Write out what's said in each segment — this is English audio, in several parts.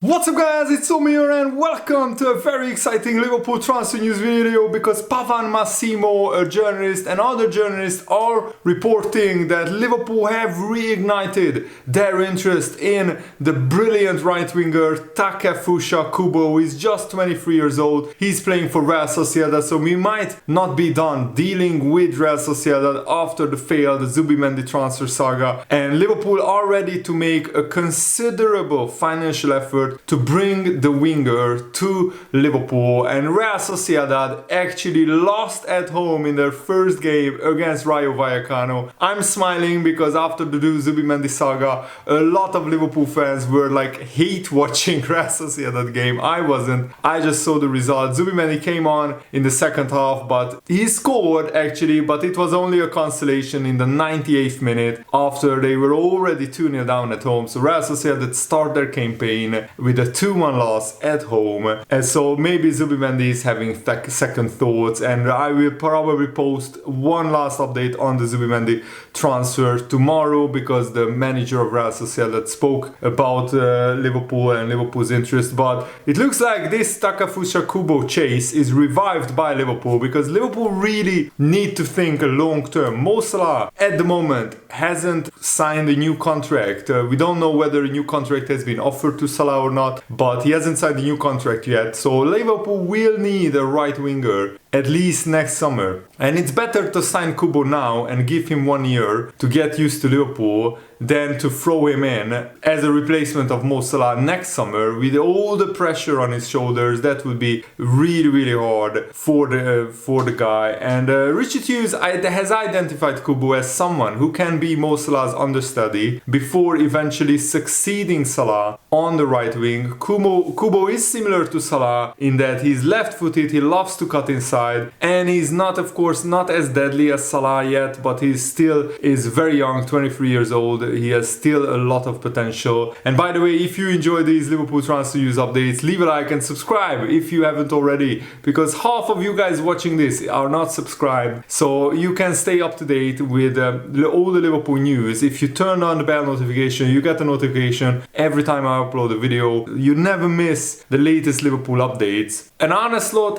What's up guys, it's Omir and welcome to a very exciting Liverpool transfer news video because Pavan Massimo, a journalist, and other journalists are reporting that Liverpool have reignited their interest in the brilliant right winger Takefusha Kubo. He's just 23 years old, he's playing for Real Sociedad, so we might not be done dealing with Real Sociedad after the failed Zubimendi transfer saga, and Liverpool are ready to make a considerable financial effort to bring the winger to Liverpool. And Real Sociedad actually lost at home in their first game against Rayo Vallecano. I'm smiling because after the Zubimendi saga, a lot of Liverpool fans were like hate watching Real Sociedad game. I wasn't. I just saw the result. Zubimendi came on in the second half, but he scored actually, but it was only a consolation in the 98th minute after they were already 2-0 down at home. So Real Sociedad start their campaign with a 2-1 loss at home, and so maybe Zubimendi is having second thoughts, and I will probably post one last update on the Zubimendi transfer tomorrow because the manager of Real Sociedad spoke about Liverpool and Liverpool's interest. But it looks like this Takefusha Kubo chase is revived by Liverpool because Liverpool really need to think long term. Mo Salah at the moment hasn't signed a new contract. We don't know whether a new contract has been offered to Salah or not, but he hasn't signed a new contract yet. So Liverpool will need a right winger at least next summer. And it's better to sign Kubo now and give him 1 year to get used to Liverpool than to throw him in as a replacement of Mo Salah next summer with all the pressure on his shoulders. That would be really hard for the guy. And Richard Hughes has identified Kubo as someone who can be Mo Salah's understudy before eventually succeeding Salah on the right wing. Kubo is similar to Salah in that he's left-footed, he loves to cut inside, and he's not, of course, not as deadly as Salah yet, but he still is very young, 23 years old. He has still a lot of potential. And by the way, if you enjoy these Liverpool transfer news updates, leave a like and subscribe if you haven't already, because half of you guys watching this are not subscribed. So you can stay up to date with all the Liverpool news. If you turn on the bell notification, you get a notification every time I upload a video. You never miss the latest Liverpool updates. And Arne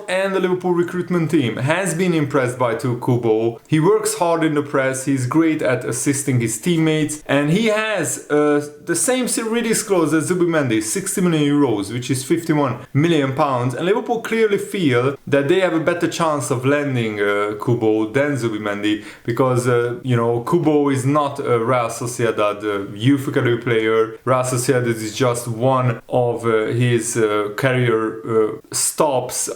and the Liverpool recruitment team has been impressed by Kubo. He works hard in the press, he's great at assisting his teammates, and he has the same release clause as Zubimendi, 60 million euros, which is 51 million pounds. And Liverpool clearly feel that they have a better chance of landing Kubo than Zubimendi because, Kubo is not a Real Sociedad youth academy player. Real Sociedad is just one of his career stops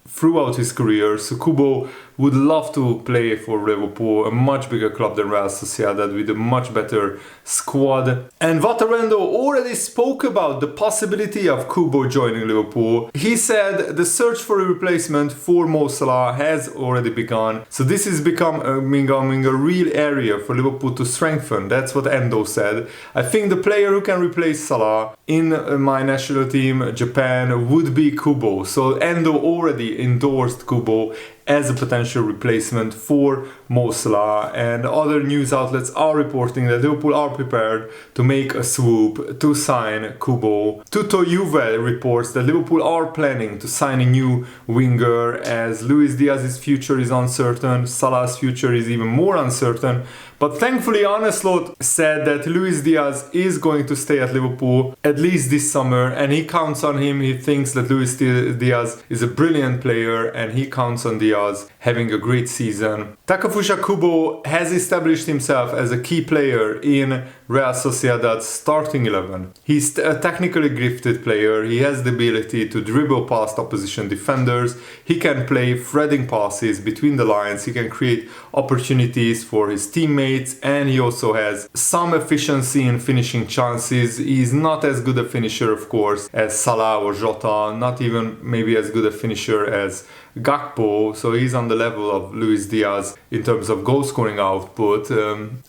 throughout his career. So Kubo would love to play for Liverpool, a much bigger club than Real Sociedad with a much better squad. And Vatarendo already spoke about the possibility of Kubo joining Liverpool. He said the search for a replacement for Mo Salah has already begun. So this is becoming a real area for Liverpool to strengthen. That's what Endo said. I think the player who can replace Salah in my national team, Japan, would be Kubo. So Endo already endorsed Kubo as a potential replacement for Mo Salah, and other news outlets are reporting that Liverpool are prepared to make a swoop to sign Kubo. Tutto Juve reports that Liverpool are planning to sign a new winger as Luis Diaz's future is uncertain, Salah's future is even more uncertain. But thankfully Arne said that Luis Diaz is going to stay at Liverpool at least this summer, and he counts on him. He thinks that Luis Diaz is a brilliant player and he counts on Diaz having a great season. Takefusha Kubo has established himself as a key player in Real Sociedad's starting 11. He's a technically gifted player, he has the ability to dribble past opposition defenders, he can play threading passes between the lines, he can create opportunities for his teammates, and he also has some efficiency in finishing chances. He's not as good a finisher, of course, as Salah or Jota, not even maybe as good a finisher as Gakpo, so he's on the level of Luis Diaz in terms of goal scoring output.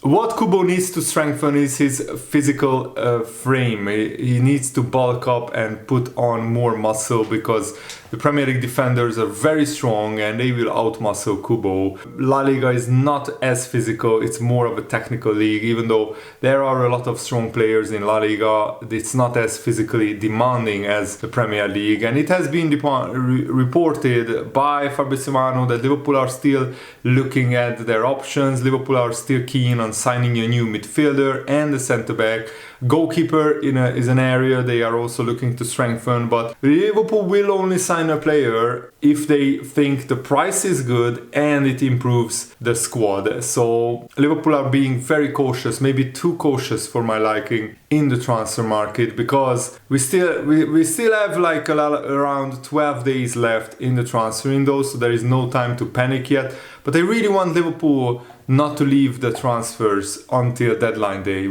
What Kubo needs to strengthen is his physical frame. He needs to bulk up and put on more muscle because the Premier League defenders are very strong and they will outmuscle Kubo. La Liga is not as physical, it's more of a technical league, even though there are a lot of strong players in La Liga. It's not as physically demanding as the Premier League, and it has been reported by Fabrizio Romano that Liverpool are still looking at their options. Liverpool are still keen on signing a new midfielder and a centre-back. Goalkeeper is an area they are also looking to strengthen, but Liverpool will only sign a player if they think the price is good and it improves the squad. So Liverpool are being very cautious, maybe too cautious for my liking, in the transfer market, because we still have like around 12 days left in the transfer window, so there is no time to panic yet. But I really want Liverpool not to leave the transfers until deadline day,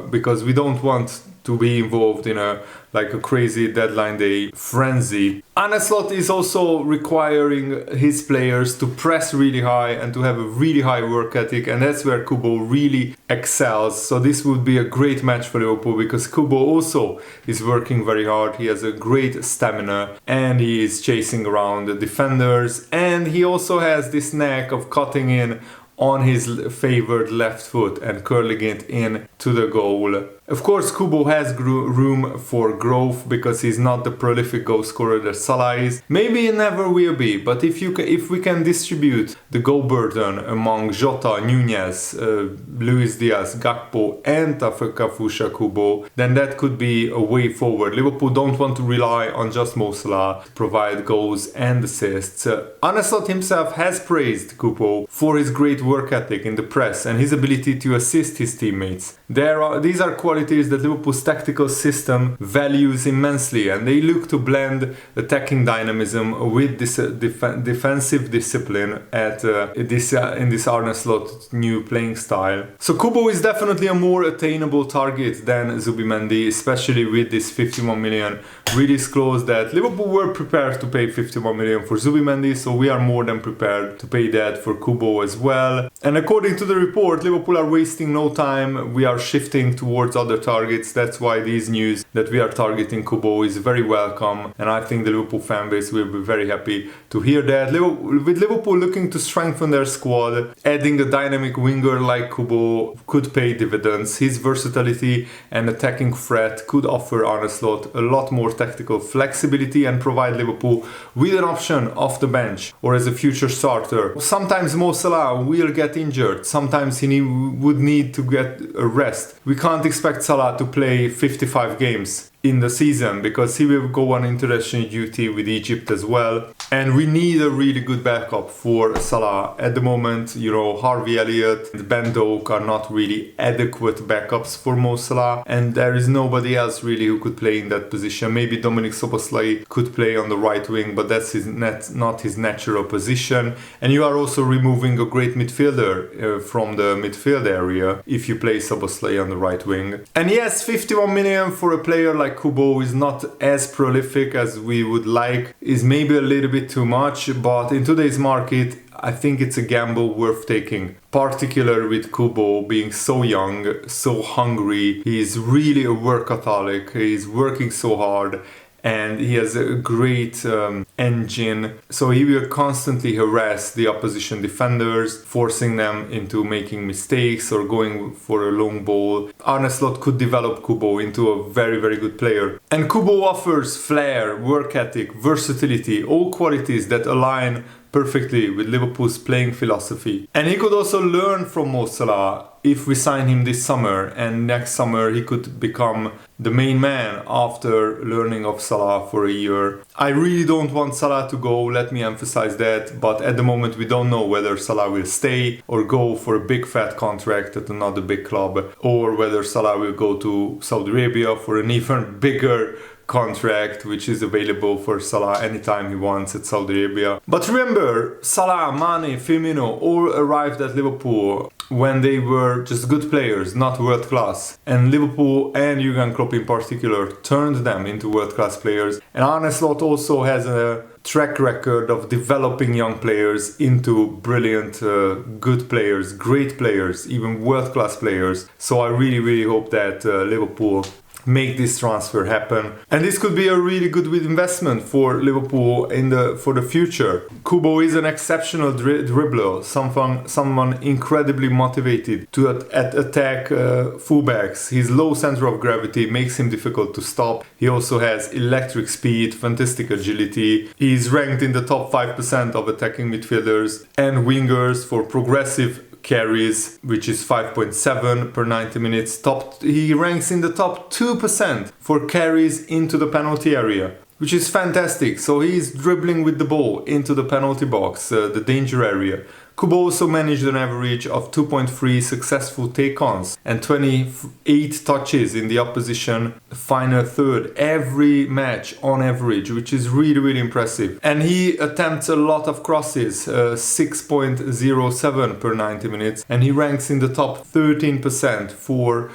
because we don't want to be involved in a crazy deadline day frenzy. Arne is also requiring his players to press really high and to have a really high work ethic, and that's where Kubo really excels. So this would be a great match for Liverpool, because Kubo also is working very hard. He has a great stamina and he is chasing around the defenders, and he also has this knack of cutting in on his favored left foot and curling it in to the goal. Of course, Kubo has room for growth because he's not the prolific goal scorer that Salah is. Maybe he never will be, but if we can distribute the goal burden among Jota, Nunez, Luis Diaz, Gakpo and Tafekafusha Kubo, then that could be a way forward. Liverpool don't want to rely on just Mo Salah to provide goals and assists. Arne Slot himself has praised Kubo for his great work ethic in the press and his ability to assist his teammates. These are qualities that Liverpool's tactical system values immensely, and they look to blend attacking dynamism with this defensive discipline in this Arne Slot new playing style. So Kubo is definitely a more attainable target than Zubimendi, especially with this 51 million. We disclosed that Liverpool were prepared to pay 51 million for Zubimendi, so we are more than prepared to pay that for Kubo as well. And according to the report, Liverpool are wasting no time. We are shifting towards other targets. That's why these news that we are targeting Kubo is very welcome, and I think the Liverpool fan base will be very happy to hear that. With Liverpool looking to strengthen their squad, adding a dynamic winger like Kubo could pay dividends. His versatility and attacking threat could offer Arne Slot a lot more tactical flexibility and provide Liverpool with an option off the bench or as a future starter. Sometimes Mo Salah will get injured, sometimes he would need to get a rest. We can't expect Salah to play 55 games in the season because he will go on international duty with Egypt as well, and we need a really good backup for Salah. At the moment, Harvey Elliott and Ben Doak are not really adequate backups for Mo Salah, and there is nobody else really who could play in that position. Maybe Dominic Szoboszlai could play on the right wing, but that's not his natural position, and you are also removing a great midfielder from the midfield area if you play Szoboszlai on the right wing. And yes, 51 million for a player like Kubo is not as prolific as we would like, is maybe a little bit too much, but in today's market I think it's a gamble worth taking, particularly with Kubo being so young, so hungry. He's really a workaholic, he's working so hard and he has a great engine, so he will constantly harass the opposition defenders, forcing them into making mistakes or going for a long ball. Arne Slot could develop Kubo into a very, very good player. And Kubo offers flair, work ethic, versatility, all qualities that align perfectly with Liverpool's playing philosophy. And he could also learn from Mo Salah if we sign him this summer, and next summer he could become the main man after learning of Salah for a year. I really don't want Salah to go, let me emphasize that, but at the moment we don't know whether Salah will stay or go for a big fat contract at another big club, or whether Salah will go to Saudi Arabia for an even bigger contract which is available for Salah anytime he wants at Saudi Arabia. But remember, Salah, Mane, Firmino all arrived at Liverpool when they were just good players, not world class. And Liverpool and Jurgen Klopp in particular turned them into world class players. And Arne Slot also has a track record of developing young players into brilliant, good players, great players, even world class players. So I really, really hope that Liverpool make this transfer happen. And this could be a really good investment for Liverpool for the future. Kubo is an exceptional dribbler, someone incredibly motivated to attack fullbacks. His low center of gravity makes him difficult to stop. He also has electric speed, fantastic agility. He's ranked in the top 5% of attacking midfielders and wingers for progressive carries, which is 5.7 per 90 minutes. He ranks in the top 2% for carries into the penalty area, which is fantastic. So he's dribbling with the ball into the penalty box, the danger area. Kubo also managed an average of 2.3 successful take-ons and 28 touches in the opposition final third every match on average, which is really, really impressive. And he attempts a lot of crosses, 6.07 per 90 minutes, and he ranks in the top 13% for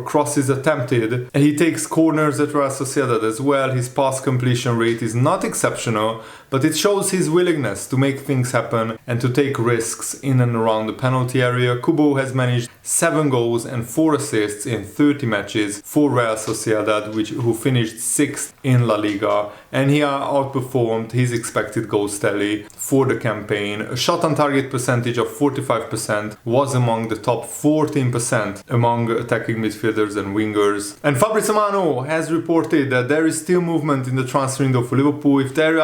crosses attempted. And he takes corners at Real Sociedad as well. His pass completion rate is not exceptional, but it shows his willingness to make things happen and to take risks in and around the penalty area. Kubo has managed 7 goals and 4 assists in 30 matches for Real Sociedad, who finished 6th in La Liga, and he outperformed his expected goals tally for the campaign. A shot on target percentage of 45% was among the top 14% among attacking midfielders and wingers. And Fabrizio Romano has reported that there is still movement in the transfer window for Liverpool. If there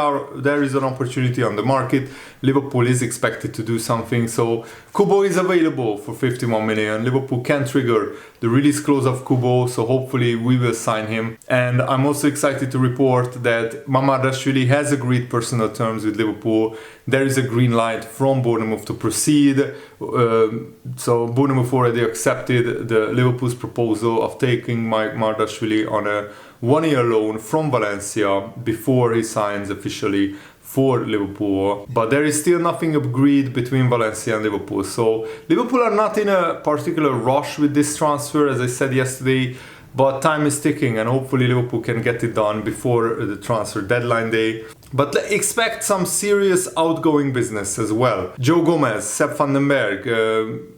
is an opportunity on the market, Liverpool is expected to do something. So Kubo is available for 51 million. Liverpool can trigger the release clause of Kubo, so hopefully we will sign him. And I'm also excited to report that Mamardashvili has agreed personal terms with Liverpool. There is a green light from Bournemouth to proceed. So Bournemouth already accepted the Liverpool's proposal of taking Mamardashvili on a 1-year loan from Valencia before he signs officially for Liverpool, but there is still nothing agreed between Valencia and Liverpool. So Liverpool are not in a particular rush with this transfer, as I said yesterday, but time is ticking and hopefully Liverpool can get it done before the transfer deadline day. But expect some serious outgoing business as well. Joe Gomez, Sepp van den Berg,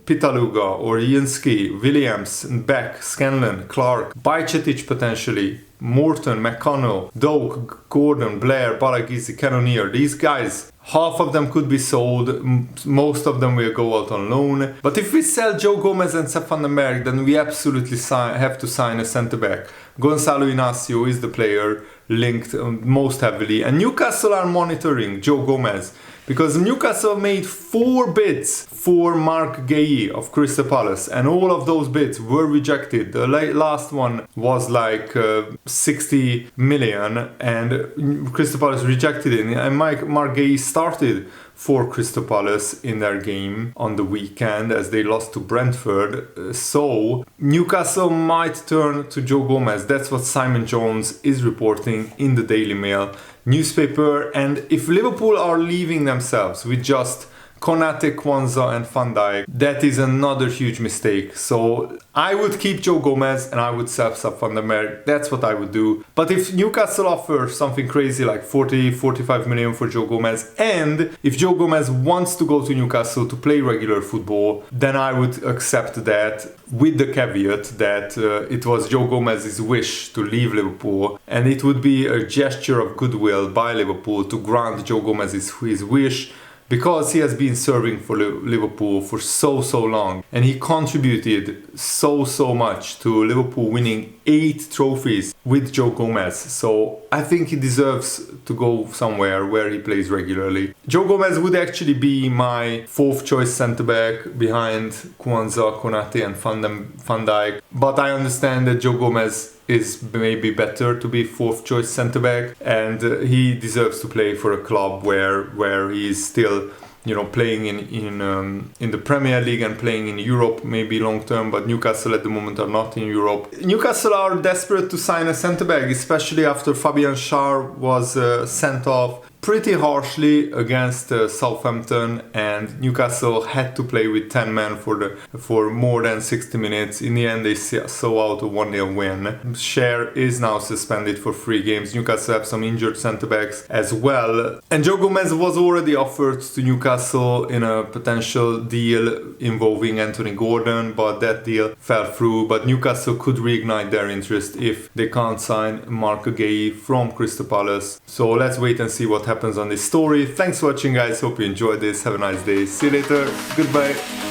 Pitaluga, Orienski, Williams, Beck, Scanlon, Clark, Bajcetic potentially, Morton, McConnell, Doak, Gordon, Blair, Balagizi, Cannonier. These guys, half of them could be sold, most of them will go out on loan. But if we sell Joe Gomez and Sepp van den Berg, then we absolutely have to sign a centre-back. Gonzalo Inacio is the player linked most heavily. And Newcastle are monitoring Joe Gomez, because Newcastle made 4 bids for Mark Guéhi of Crystal Palace, and all of those bids were rejected. The last one was like 60 million, and Crystal Palace rejected it. And Mark Guéhi started for Crystal Palace in their game on the weekend as they lost to Brentford. So Newcastle might turn to Joe Gomez. That's what Simon Jones is reporting in the Daily Mail newspaper. And if Liverpool are leaving themselves with just Konate, Kwanzaa and Van Dijk, that is another huge mistake. So I would keep Joe Gomez and I would sell Van der Merk. That's what I would do. But if Newcastle offers something crazy like 40-45 million for Joe Gomez, and if Joe Gomez wants to go to Newcastle to play regular football, then I would accept that, with the caveat that it was Joe Gomez's wish to leave Liverpool, and it would be a gesture of goodwill by Liverpool to grant Joe Gomez his wish, because he has been serving for Liverpool for so long, and he contributed so much to Liverpool winning 8 trophies with Joe Gomez. So I think he deserves to go somewhere where he plays regularly. Joe Gomez would actually be my 4th choice centre-back behind Kwanzaa, Konate and Van Dijk, but I understand that Joe Gomez is maybe better to be 4th choice centre-back, and he deserves to play for a club where he is still, you know, playing in the Premier League and playing in Europe maybe long term. But Newcastle at the moment are not in Europe. Newcastle are desperate to sign a centre-back, especially after Fabian Schär was sent off. pretty harshly against Southampton, and Newcastle had to play with 10 men for more than 60 minutes. In the end, they saw out a 1-0 win. Schär is now suspended for 3 games. Newcastle have some injured centre-backs as well. And Joe Gomez was already offered to Newcastle in a potential deal involving Anthony Gordon, but that deal fell through. But Newcastle could reignite their interest if they can't sign Mark Guehi from Crystal Palace. So let's wait and see what happens on this story. Thanks for watching, guys. Hope you enjoyed this. Have a nice day. See you later. Goodbye.